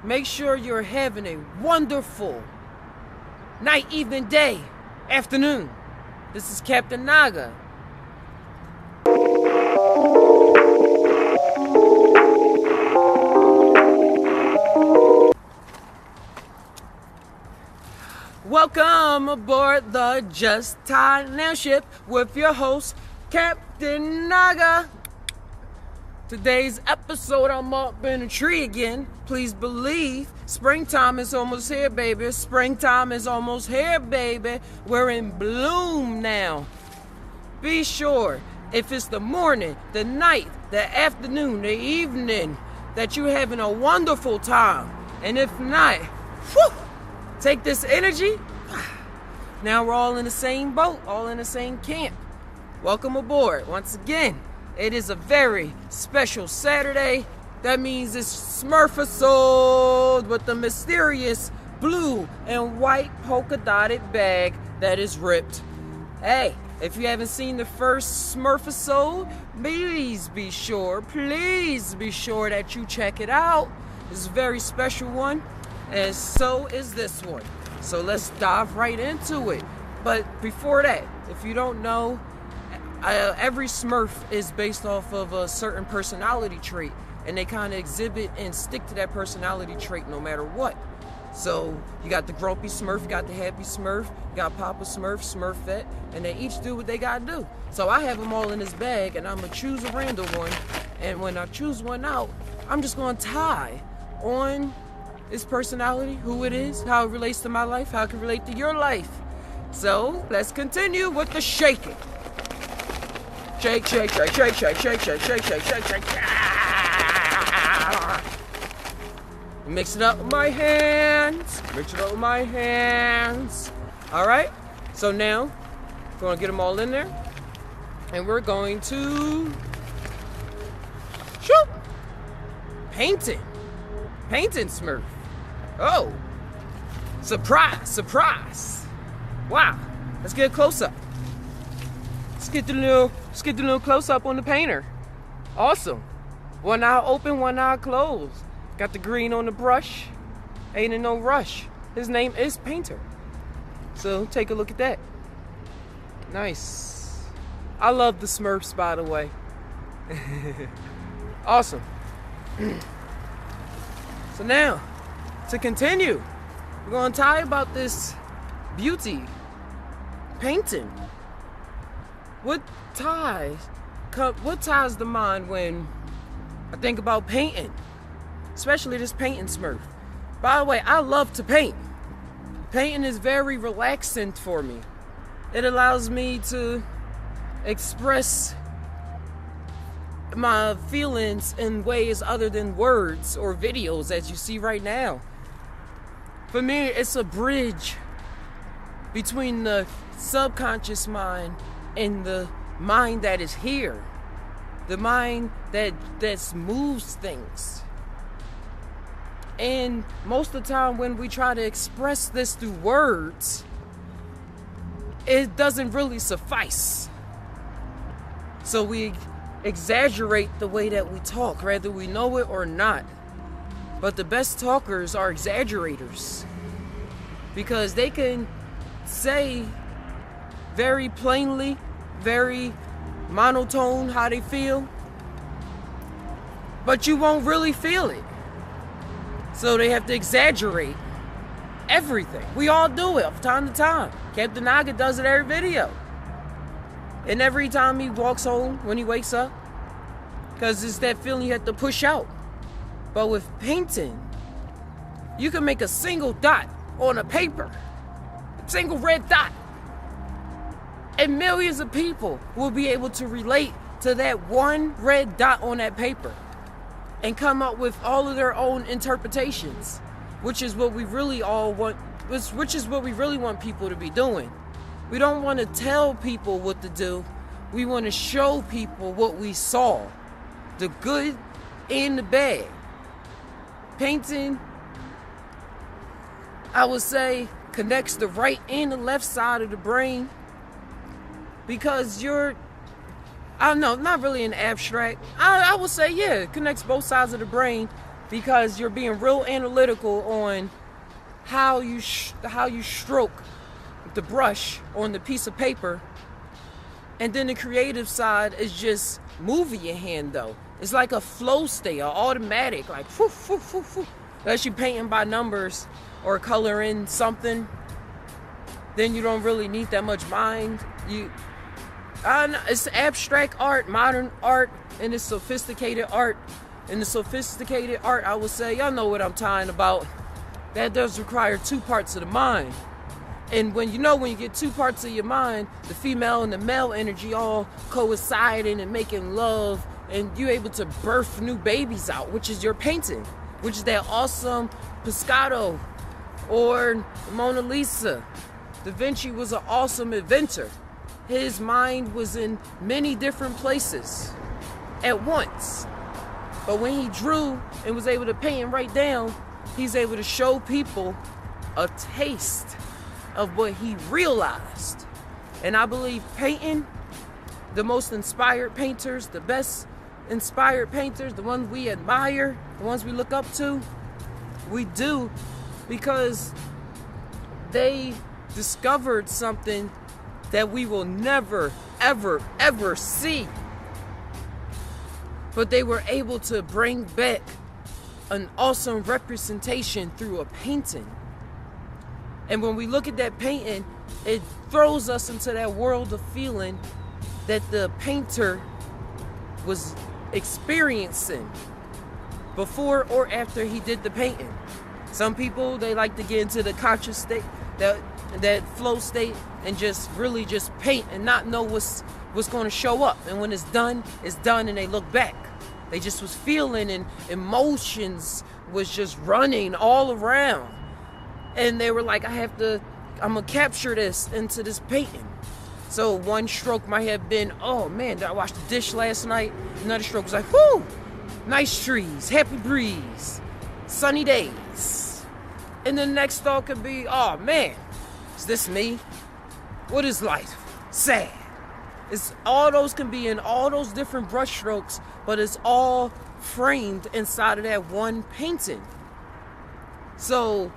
Make sure you're having a wonderful night, evening, day, afternoon. This is Captain Naga. Welcome aboard the Just Thai Now ship with your host, Captain Naga. Today's episode, I'm up in a tree again. Please believe springtime is almost here, baby. Springtime is almost here, baby. We're in bloom now. Be sure, if it's the morning, the night, the afternoon, the evening, that you're having a wonderful time. And if not, take this energy. Now we're all in the same boat, all in the same camp. Welcome aboard. Once again, it is a very special Saturday. That means it's SMURF with the mysterious blue and white polka dotted bag that is ripped. Hey, if you haven't seen the first SMURF, please be sure that you check it out. It's a very special one, and so is this one. So let's dive right into it. But before that, if you don't know, every SMURF is based off of a certain personality trait, and they kind of exhibit and stick to that personality trait no matter what. So you got the grumpy SMURF, you got the happy SMURF, you got Papa SMURF, Smurfette, and they each do what they gotta do. So I have them all in this bag, and I'm gonna choose a random one, and when I choose one out, I'm just gonna tie on its personality, who it is, how it relates to my life, how it can relate to your life. So let's continue with the shaking. Shake, shake, shake, shake, shake, shake, shake, shake, shake, shake, shake. Mix it up with my hands. Mix it up with my hands. All right. So now we're gonna get them all in there, and we're going to shoot painting SMURF. Oh, surprise, surprise. Wow. Let's get a close up. Let's get the little close up on the painter. Awesome. One eye open, one eye closed. Got the green on the brush. Ain't in no rush. His name is Painter. So take a look at that. Nice. I love the SMURFs, by the way. Awesome. So now, to continue, we're going to tell you about this beauty painting. What ties the mind when I think about painting? Especially this painting SMURF. By the way, I love to paint. Painting is very relaxing for me. It allows me to express my feelings in ways other than words or videos, as you see right now. For me, it's a bridge between the subconscious mind and the mind that is here. The mind that moves things. And most of the time when we try to express this through words, it doesn't really suffice. So we exaggerate the way that we talk, whether we know it or not. But the best talkers are exaggerators, because they can say very plainly, very monotone how they feel, but you won't really feel it. So they have to exaggerate everything. We all do it from time to time. Captain Naga does it every video. And every time he walks home, when he wakes up, because it's that feeling you have to push out. But with painting, you can make a single dot on a paper, a single red dot, and millions of people will be able to relate to that one red dot on that paper and come up with all of their own interpretations, which is what we really all want, which is what we really want people to be doing. We don't want to tell people what to do. We want to show people what we saw, the good and the bad. Painting, I would say, connects the right and the left side of the brain, because I don't know, not really an abstract. I would say, yeah, it connects both sides of the brain, because you're being real analytical on how you stroke the brush on the piece of paper. And then the creative side is just moving your hand, though. It's like a flow state, an automatic, like whoo, whoo, whoo, whoo. Unless you're painting by numbers or coloring something, then you don't really need that much mind. It's abstract art, modern art, and it's sophisticated art. And the sophisticated art, I would say, y'all know what I'm talking about. That does require two parts of the mind. And when you get two parts of your mind, the female and the male energy all coinciding and making love, and you're able to birth new babies out, which is your painting, which is that awesome Piscato or Mona Lisa. Da Vinci was an awesome inventor. His mind was in many different places at once. But when he drew and was able to paint and write down, he's able to show people a taste of what he realized. And I believe painting, the most inspired painters, the best inspired painters, the ones we admire, the ones we look up to, we do because they discovered something that we will never, ever, ever see. But they were able to bring back an awesome representation through a painting. And when we look at that painting, it throws us into that world of feeling that the painter was experiencing before or after he did the painting. Some people, they like to get into the conscious state, that flow state, and just really just paint and not know what's going to show up. And when it's done, and they look back. They just was feeling, and emotions was just running all around. And they were like, I'm going to capture this into this painting. So one stroke might have been, oh man, I washed the dish last night. Another stroke was like, whoo, nice trees, happy breeze, sunny days. And the next thought could be, oh man, is this me? What is life? Sad. It's all those can be in all those different brush strokes, but it's all framed inside of that one painting. So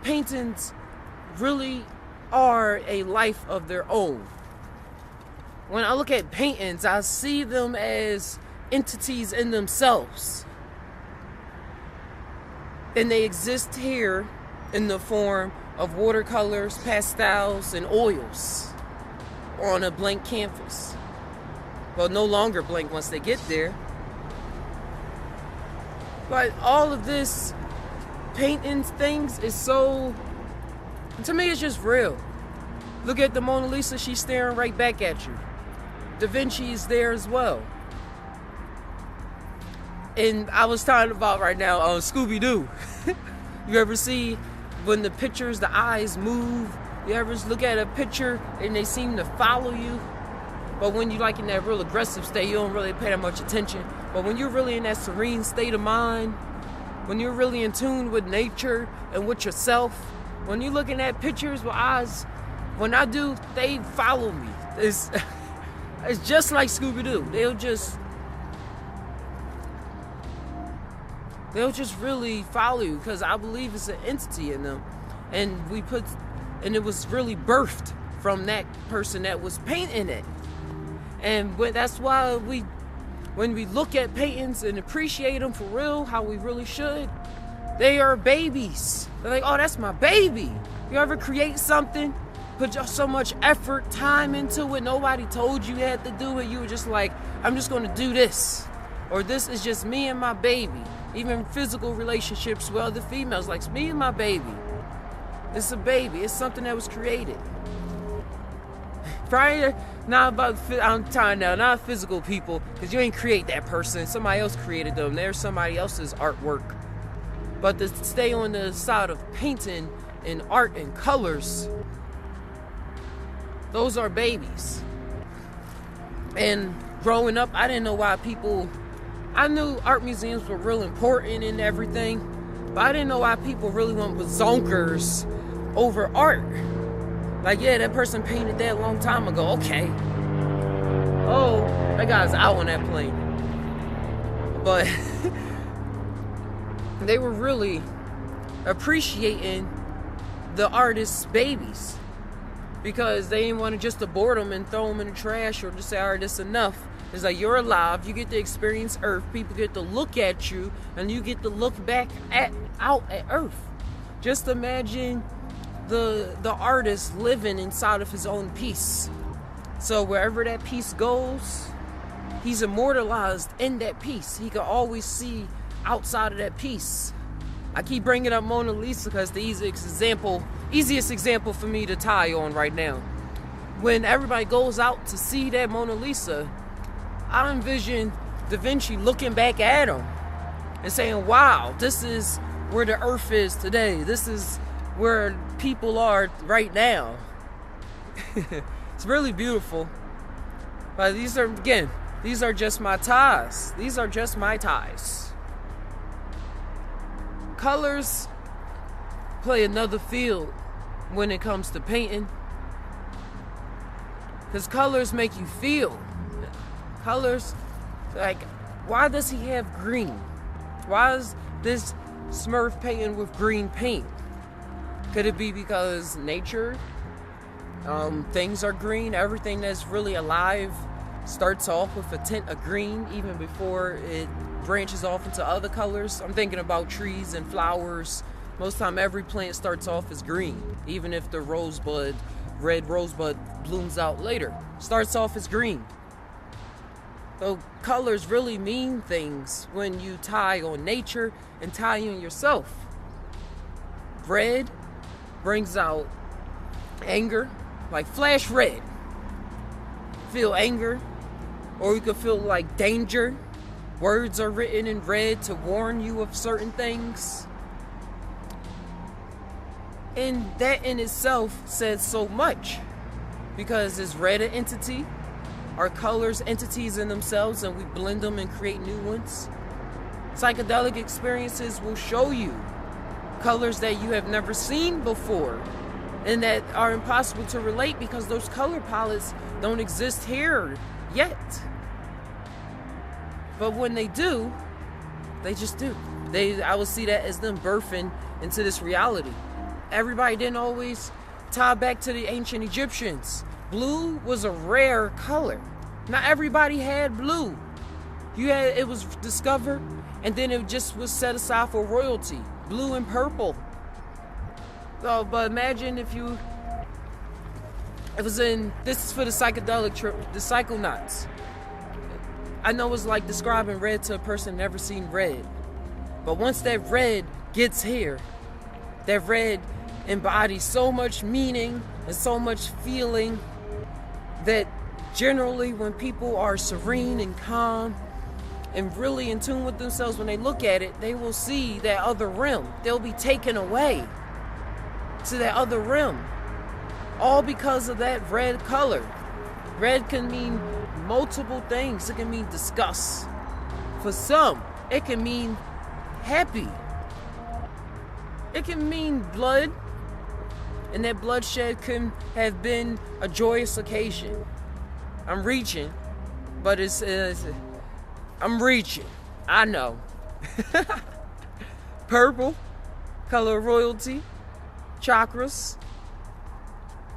paintings really are a life of their own. When I look at paintings, I see them as entities in themselves. And they exist here in the form of watercolors, pastels, and oils on a blank canvas. Well, no longer blank once they get there. But all of this painting things is so, to me, it's just real. Look at the Mona Lisa, she's staring right back at you. Da Vinci is there as well. And I was talking about right now on Scooby-Doo. You ever see when the pictures, the eyes move? You ever look at a picture and they seem to follow you? But when you're like in that real aggressive state, you don't really pay that much attention. But when you're really in that serene state of mind, when you're really in tune with nature and with yourself, when you're looking at pictures with eyes, when I do, they follow me. It's just like Scooby-Doo. They'll just really follow you because I believe it's an entity in them. And it was really birthed from that person that was painting it. And that's why when we look at paintings and appreciate them for real, how we really should, they are babies. They're like, oh, that's my baby. You ever create something, put so much effort, time into it, nobody told you had to do it, you were just like, I'm just going to do this. Or this is just me and my baby. Even physical relationships with other females, like, it's me and my baby. It's a baby. It's something that was created. Prior, I'm talking now, not physical people, because you ain't create that person. Somebody else created them. They're somebody else's artwork. But to stay on the side of painting and art and colors, those are babies. And growing up, I didn't know why I knew art museums were real important and everything, but I didn't know why people really went with zonkers over art. Like, yeah, that person painted that a long time ago. Okay. Oh, that guy's out on that plane. But they were really appreciating the artist's babies, because they didn't want to just abort them and throw them in the trash or just say, all right, that's enough. It's like, you're alive, you get to experience Earth, people get to look at you, and you get to look back out at Earth. Just imagine the artist living inside of his own piece. So wherever that piece goes, he's immortalized in that piece. He can always see outside of that piece. I keep bringing up Mona Lisa because the easiest example for me to tie on right now. When everybody goes out to see that Mona Lisa, I envision Da Vinci looking back at him and saying, wow, this is where the Earth is today. This is where people are right now. It's really beautiful. But these are just my ties. These are just my ties. Colors play another field when it comes to painting, because colors make you feel. Colors, like, why does he have green? Why is this SMURF painting with green paint? Could it be because nature, things are green? Everything that's really alive starts off with a tint of green even before it branches off into other colors. I'm thinking about trees and flowers. Most time every plant starts off as green, even if the red rosebud blooms out later. Starts off as green. So colors really mean things when you tie on nature and tie on yourself. Red brings out anger, like flash red. Feel anger, or you could feel like danger. Words are written in red to warn you of certain things. And that in itself says so much, because is red an entity? Are colors entities in themselves and we blend them and create new ones? Psychedelic experiences will show you colors that you have never seen before and that are impossible to relate because those color palettes don't exist here yet. But when they do, they just do. I would see that as them birthing into this reality. Everybody didn't always tie back to the ancient Egyptians. Blue was a rare color. Not everybody had blue. It was discovered and then it just was set aside for royalty. Blue and purple. So, but imagine if this is for the psychedelic trip, the psychonauts. I know it's like describing red to a person never seen red. But once that red gets here, that red embodies so much meaning and so much feeling that generally when people are serene and calm and really in tune with themselves, when they look at it, they will see that other realm. They'll be taken away to that other realm. All because of that red color. Red can mean multiple things. It can mean disgust. For some, it can mean happy. It can mean blood. And that bloodshed can have been a joyous occasion. I'm reaching, but I'm reaching. I know. Purple, color of royalty, chakras.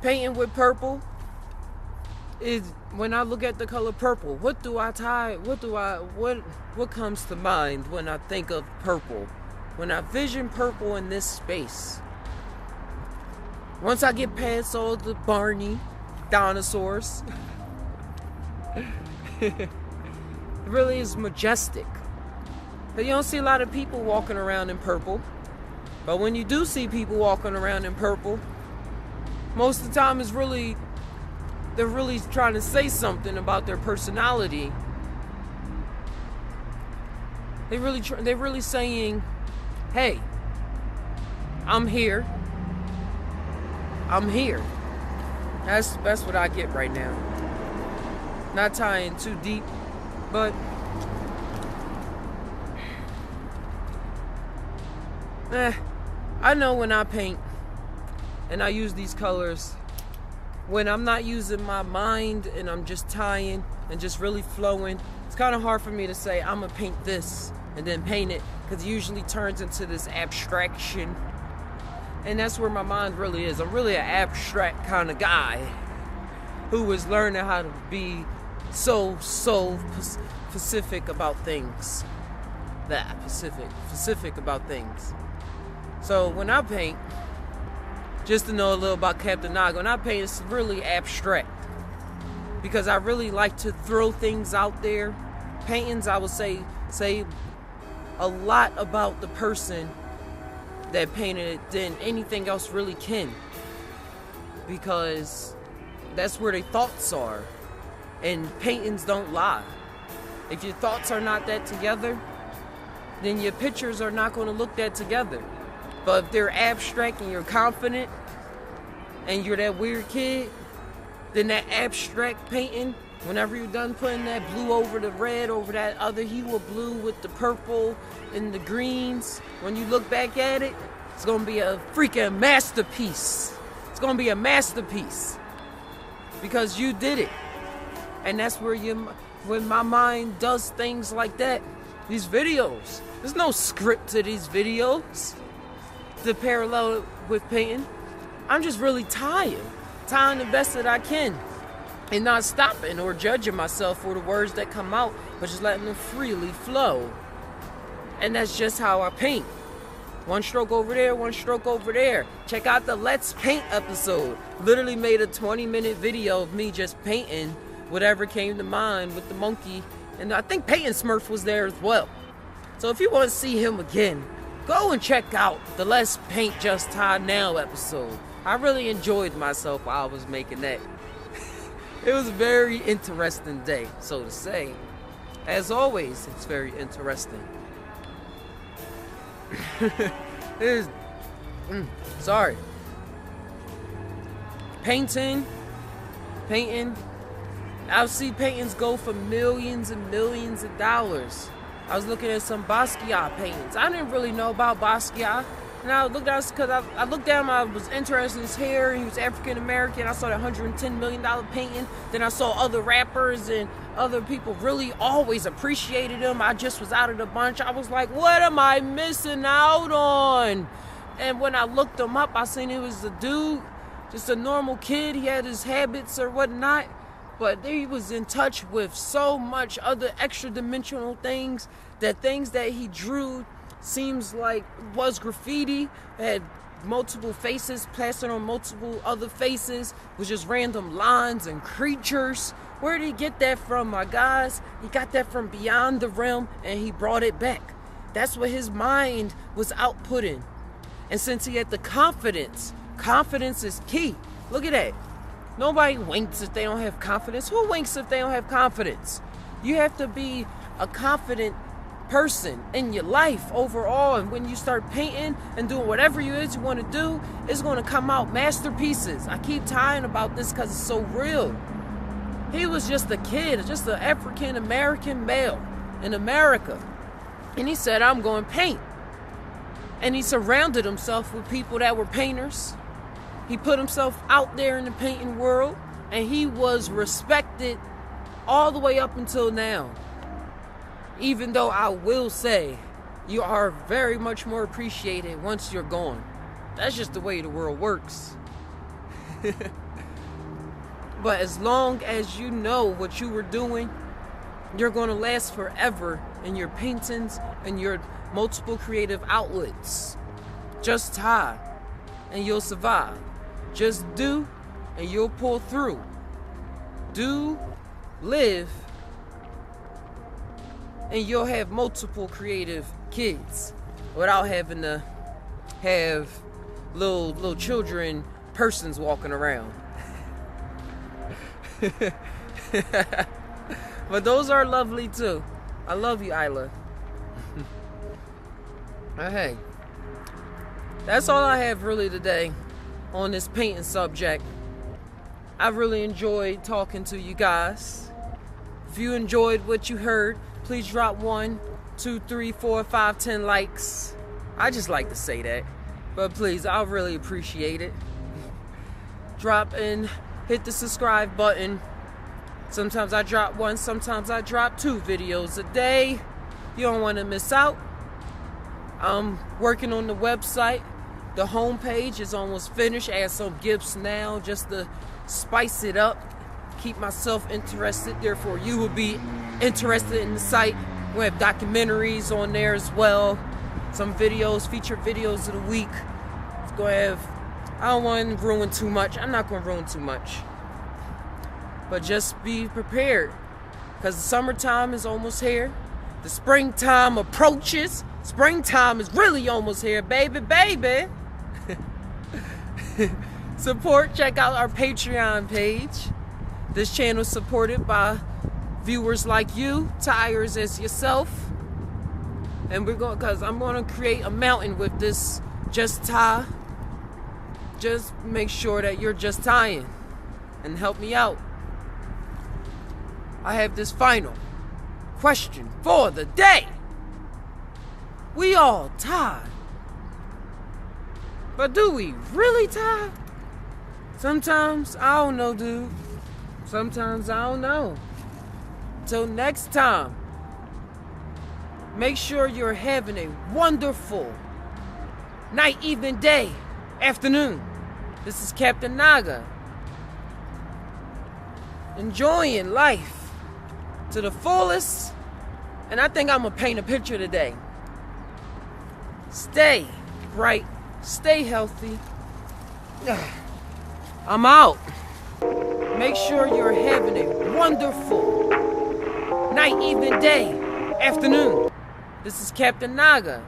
Painting with purple is, when I look at the color purple, what do I tie? What comes to mind when I think of purple? When I vision purple in this space. Once I get past all the Barney dinosaurs, it really is majestic. But you don't see a lot of people walking around in purple. But when you do see people walking around in purple, most of the time they're really trying to say something about their personality. They're really saying, hey, I'm here. I'm here. That's what I get right now. Not tying too deep, but I know when I paint and I use these colors, when I'm not using my mind and I'm just tying and just really flowing, it's kind of hard for me to say I'm gonna paint this and then paint it, because it usually turns into this abstraction. And that's where my mind really is. I'm really an abstract kind of guy who is learning how to be so specific about things. Specific about things. So when I paint, just to know a little about Captain Naga, when I paint, it's really abstract, because I really like to throw things out there. Paintings, I would say a lot about the person that painted it than anything else really can, because that's where their thoughts are, and paintings don't lie. If your thoughts are not that together, then your pictures are not going to look that together. But if they're abstract and you're confident and you're that weird kid, then that abstract painting, whenever you're done putting that blue over the red, over that other hue of blue with the purple and the greens, when you look back at it, it's going to be a freaking masterpiece. It's going to be a masterpiece because you did it. And that's where when my mind does things like that, these videos, there's no script to these videos to parallel with painting. I'm just really tired the best that I can, and not stopping or judging myself for the words that come out, but just letting them freely flow. And that's just how I paint. One stroke over there, one stroke over there. Check out the Let's Paint episode. Literally made a 20-minute video of me just painting whatever came to mind with the monkey. And I think Painting SMURF was there as well. So if you want to see him again, go and check out the Let's Paint Just Tie Now episode. I really enjoyed myself while I was making that. It was a very interesting day, so to say. As always, it's very interesting. Sorry. Painting. I've seen paintings go for millions and millions of dollars. I was looking at some Basquiat paintings. I didn't really know about Basquiat. And I looked at because I looked down, I was interested in his hair, and he was African American. I saw that $110 million painting. Then I saw other rappers and other people really always appreciated him. I just was out of the bunch. I was like, what am I missing out on? And when I looked him up, I seen he was a dude, just a normal kid. He had his habits or whatnot, but he was in touch with so much other extra dimensional things that he drew seems like was graffiti, had multiple faces plastered on multiple other faces, was just random lines and creatures. Where did he get that from, my guys? He got that from beyond the realm, and he brought it back. That's what his mind was outputting. And since he had the confidence is key. Look at that. Nobody winks if they don't have confidence. Who winks if they don't have confidence? You have to be a confident person in your life overall, and when you start painting and doing whatever you want to do, it's going to come out masterpieces. I keep tying about this because it's so real. He was just a kid, just an African American male in America, and he said, I'm going to paint. And he surrounded himself with people that were painters. He put himself out there in the painting world, and he was respected all the way up until now. Even though I will say, you are very much more appreciated once you're gone. That's just the way the world works. But as long as you know what you were doing, you're going to last forever in your paintings and your multiple creative outlets. Just tie and you'll survive. Just do and you'll pull through. Do, live, and you'll have multiple creative kids without having to have little children, persons walking around. But those are lovely too. I love you, Isla. Hey, that's all I have really today on this painting subject. I really enjoyed talking to you guys. If you enjoyed what you heard, please drop 1, 2, 3, 4, 5, 10 likes. I just like to say that, but please, I'll really appreciate it. Drop and hit the subscribe button. Sometimes I drop 1, sometimes I drop 2 videos a day. You don't want to miss out. I'm working on the website. The homepage is almost finished. Add some gifts now just to spice it up, keep myself interested. Therefore, you will be interested in the site. We have documentaries on there as well. Some videos, featured videos of the week. It's going to have, I don't want to ruin too much. I'm not going to ruin too much. But just be prepared, because the summertime is almost here. The springtime approaches. Springtime is really almost here, baby, baby. Support, check out our Patreon page. This channel is supported by viewers like you, Tai'ers as yourself. And because I'm going to create a mountain with this Just Tie. Just make sure that you're just tying and help me out. I have this final question for the day. We all tie. But do we really tie? Sometimes, I don't know, dude. Sometimes, I don't know. Till next time, make sure you're having a wonderful night, evening, day, afternoon. This is Captain Naga. Enjoying life to the fullest. And I think I'm going to paint a picture today. Stay bright. Stay healthy. I'm out. Make sure you're having a wonderful night, evening, day, afternoon. This is Captain Naga.